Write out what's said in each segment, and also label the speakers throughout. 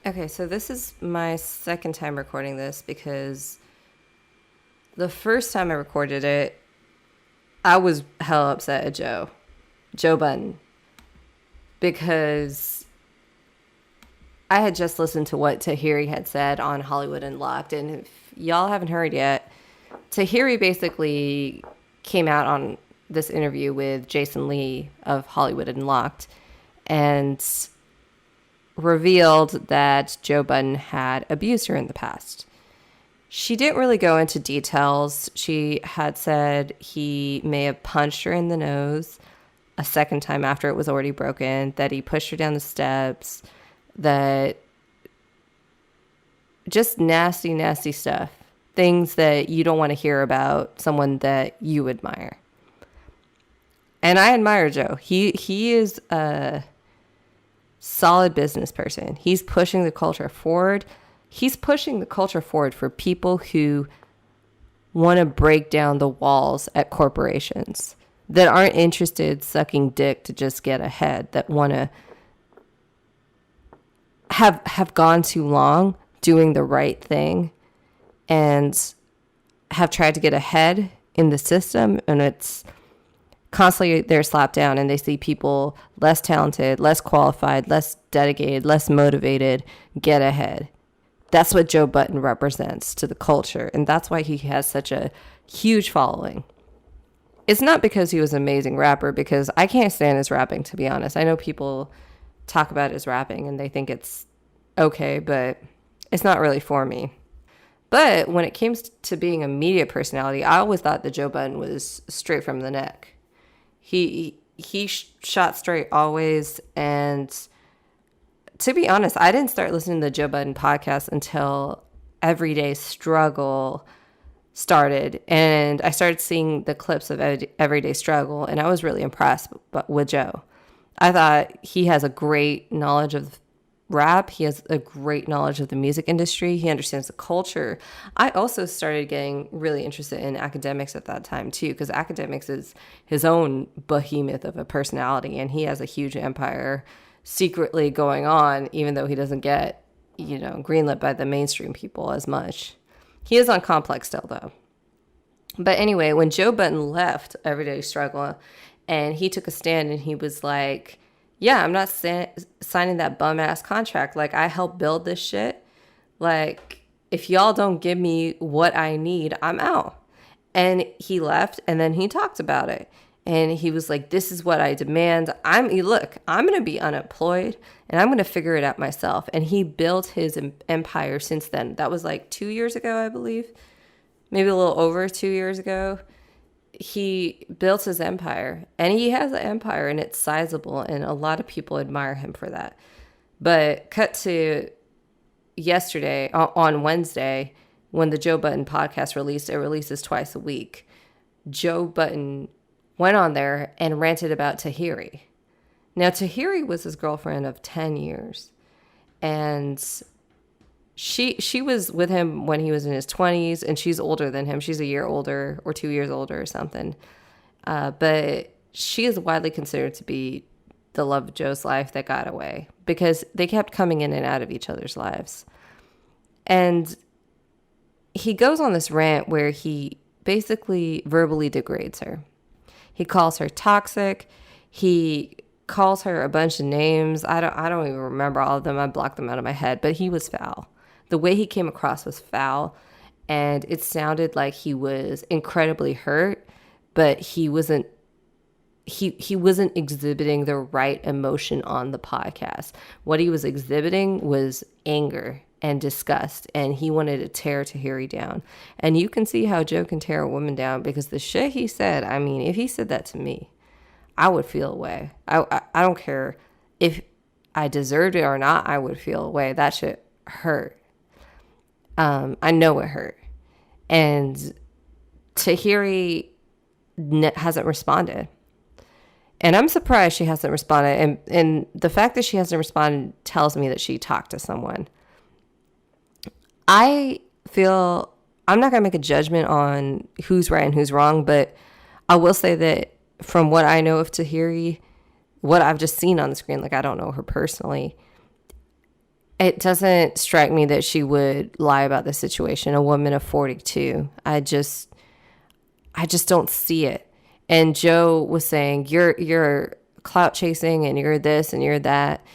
Speaker 1: Okay, so this is my second time recording this because the first time I recorded it, I was hell upset at Joe Budden, because I had just listened to what Tahiri had said on Hollywood Unlocked. And if y'all haven't heard yet, Tahiri basically came out on this interview with Jason Lee of Hollywood Unlocked and revealed that Joe Budden had abused her in the past. She didn't really go into details. She had said he may have punched her in the nose a second time after it was already broken, that he pushed her down the steps, that just nasty, nasty stuff. Things that you don't want to hear about someone that you admire. And I admire Joe. He is a solid business person. He's pushing the culture forward. He's pushing the culture forward for people who want to break down the walls at corporations, that aren't interested sucking dick to just get ahead, that want to have gone too long doing the right thing and have tried to get ahead in the system, and it's constantly they're slapped down and they see people less talented, less qualified, less dedicated, less motivated get ahead. That's what Joe Budden represents to the culture, and that's why he has such a huge following. It's not because he was an amazing rapper, because I can't stand his rapping, to be honest. I know people talk about his rapping and they think it's okay, but it's not really for me. But when it came to being a media personality, I always thought that Joe Budden was straight from the neck. He shot straight always, and to be honest, I didn't start listening to the Joe Budden podcast until Everyday Struggle started, and I started seeing the clips of Everyday Struggle, and I was really impressed with Joe. I thought he has a great knowledge of rap. He has a great knowledge of the music industry. He understands the culture. I also started getting really interested in Academics at that time too, because Academics is his own behemoth of a personality, and he has a huge empire secretly going on, even though he doesn't get, greenlit by the mainstream people as much. He is on Complex still though. But anyway, when Joe Budden left Everyday Struggle and he took a stand and he was like, yeah, I'm not signing that bum ass contract. Like, I helped build this shit. Like, if y'all don't give me what I need, I'm out. And he left, and then he talked about it. And he was like, this is what I demand. I'm going to be unemployed, and I'm going to figure it out myself. And he built his empire since then. That was like 2 years ago, I believe. Maybe a little over 2 years ago. He built his empire, and he has an empire, and it's sizable, and a lot of people admire him for that. But cut to yesterday, on Wednesday, when the Joe Budden podcast released, it releases twice a week. Joe Budden went on there and ranted about Tahiri. Now, Tahiri was his girlfriend of 10 years, and she was with him when he was in his 20s, and she's older than him. She's a year older or 2 years older or something. But she is widely considered to be the love of Joe's life that got away, because they kept coming in and out of each other's lives. And he goes on this rant where he basically verbally degrades her. He calls her toxic. He calls her a bunch of names. I don't even remember all of them. I blocked them out of my head, but he was foul. The way he came across was foul, and it sounded like he was incredibly hurt, but he wasn't exhibiting the right emotion on the podcast. What he was exhibiting was anger and disgust, and he wanted to tear Tahiri down. And you can see how Joe can tear a woman down, because the shit he said, I mean, if he said that to me, I would feel away. I don't care if I deserved it or not, I would feel away. That shit hurt. I know it hurt. And Tahiri hasn't responded. And I'm surprised she hasn't responded. And the fact that she hasn't responded tells me that she talked to someone. I feel I'm not going to make a judgment on who's right and who's wrong, but I will say that from what I know of Tahiri, what I've just seen on the screen, like I don't know her personally, It doesn't strike me that she would lie about the situation. A woman of 42. I just don't see it. And Joe was saying, you're clout chasing and you're this and you're that.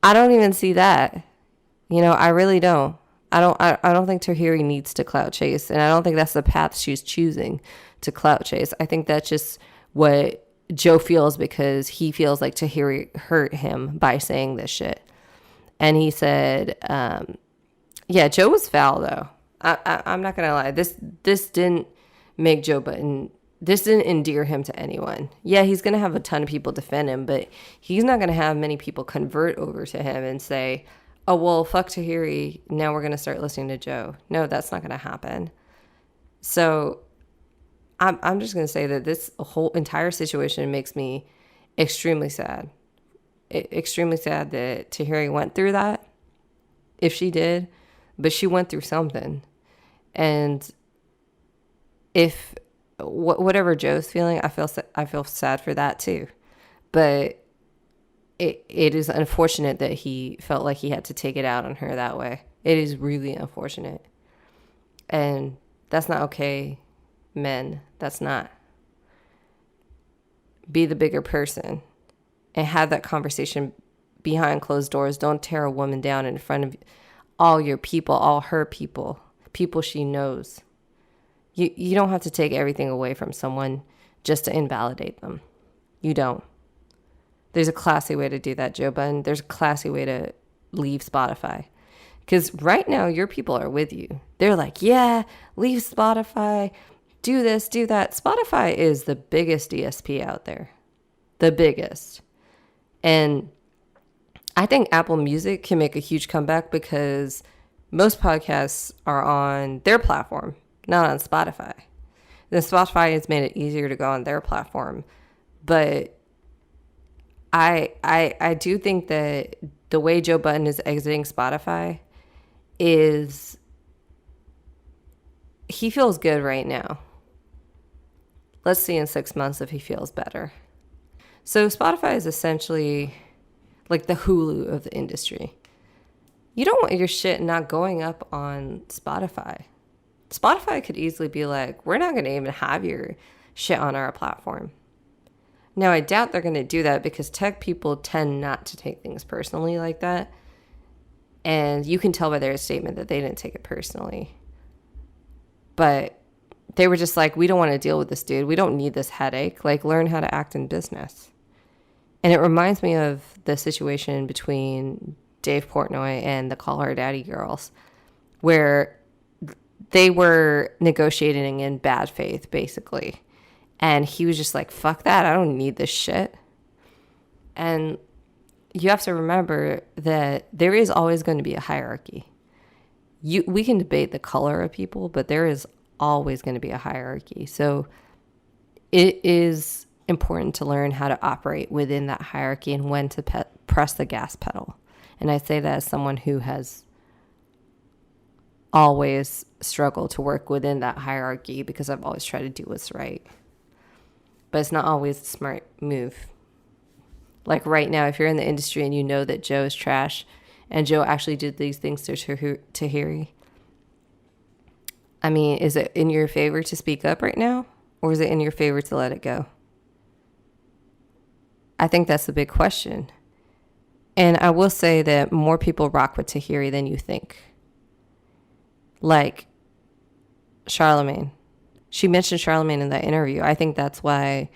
Speaker 1: I don't even see that. I really don't. I don't think Tahiri needs to clout chase, and I don't think that's the path she's choosing to clout chase. I think that's just what Joe feels because he feels like Tahiri hurt him by saying this shit. And he said, yeah, Joe was foul though. I'm not gonna lie. This didn't make Joe Budden. This didn't endear him to anyone. Yeah, he's gonna have a ton of people defend him, but he's not gonna have many people convert over to him and say, "Oh well, fuck Tahiri. Now we're gonna start listening to Joe." No, that's not gonna happen. So, I'm just gonna say that this whole entire situation makes me extremely sad. Extremely sad that Tahiri went through that, if she did, but she went through something. And if whatever Joe's feeling, I feel sad for that too. But it is unfortunate that he felt like he had to take it out on her that way. It is really unfortunate. And that's not okay, men. That's not. Be the bigger person and have that conversation behind closed doors. Don't tear a woman down in front of all your people, all her people she knows. You don't have to take everything away from someone just to invalidate them. You don't. There's a classy way to do that, Joe Budden. There's a classy way to leave Spotify. Because right now, your people are with you. They're like, yeah, leave Spotify, do this, do that. Spotify is the biggest DSP out there. The biggest. And I think Apple Music can make a huge comeback because most podcasts are on their platform, not on Spotify. Then Spotify has made it easier to go on their platform. But I do think that the way Joe Budden is exiting Spotify is he feels good right now. Let's see in 6 months if he feels better. So Spotify is essentially like the Hulu of the industry. You don't want your shit not going up on Spotify. Spotify could easily be like, we're not going to even have your shit on our platform. Now, I doubt they're going to do that because tech people tend not to take things personally like that. And you can tell by their statement that they didn't take it personally. But they were just like, we don't want to deal with this dude. We don't need this headache. Like, learn how to act in business. And it reminds me of the situation between Dave Portnoy and the Call Her Daddy girls, where they were negotiating in bad faith, basically. And he was just like, fuck that. I don't need this shit. And you have to remember that there is always going to be a hierarchy. We can debate the color of people, but there is always going to be a hierarchy. So it is important to learn how to operate within that hierarchy and when to press the gas pedal. And I say that as someone who has always struggled to work within that hierarchy because I've always tried to do what's right. But it's not always a smart move. Like right now, if you're in the industry and you know that Joe is trash and Joe actually did these things to Tahiri, I mean, is it in your favor to speak up right now? Or is it in your favor to let it go? I think that's a big question. And I will say that more people rock with Tahiri than you think. Like Charlemagne. She mentioned Charlemagne in that interview. I think that's why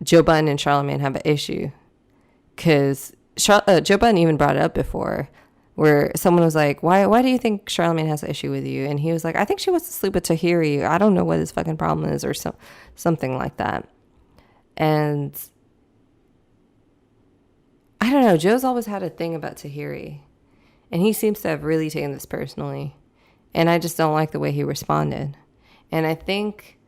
Speaker 1: Joe Budden and Charlemagne have an issue. Because Joe Budden even brought it up before, where someone was like, why do you think Charlemagne has an issue with you? And he was like, I think she wants to sleep with Tahiri. I don't know what his fucking problem is, or something like that. And I don't know. Joe's always had a thing about Tahiri. And he seems to have really taken this personally. And I just don't like the way he responded. And I think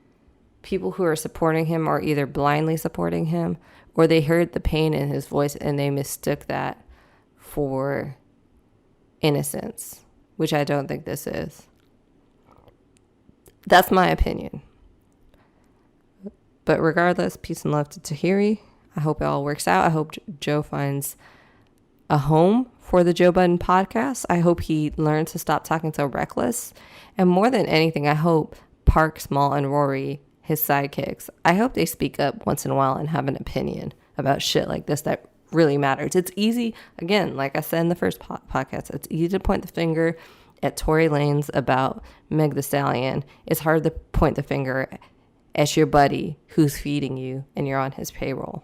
Speaker 1: people who are supporting him are either blindly supporting him or they heard the pain in his voice and they mistook that for innocence, which I don't think this is. That's my opinion. But regardless, peace and love to Tahiri. I hope it all works out. I hope Joe finds a home for the Joe Budden podcast. I hope he learns to stop talking so reckless. And more than anything, I hope Park, Small, and Rory, his sidekicks, I hope they speak up once in a while and have an opinion about shit like this that really matters. It's easy, again, like I said in the first podcast, it's easy to point the finger at Tory Lanez about Meg Thee Stallion. It's hard to point the finger at your buddy who's feeding you and you're on his payroll.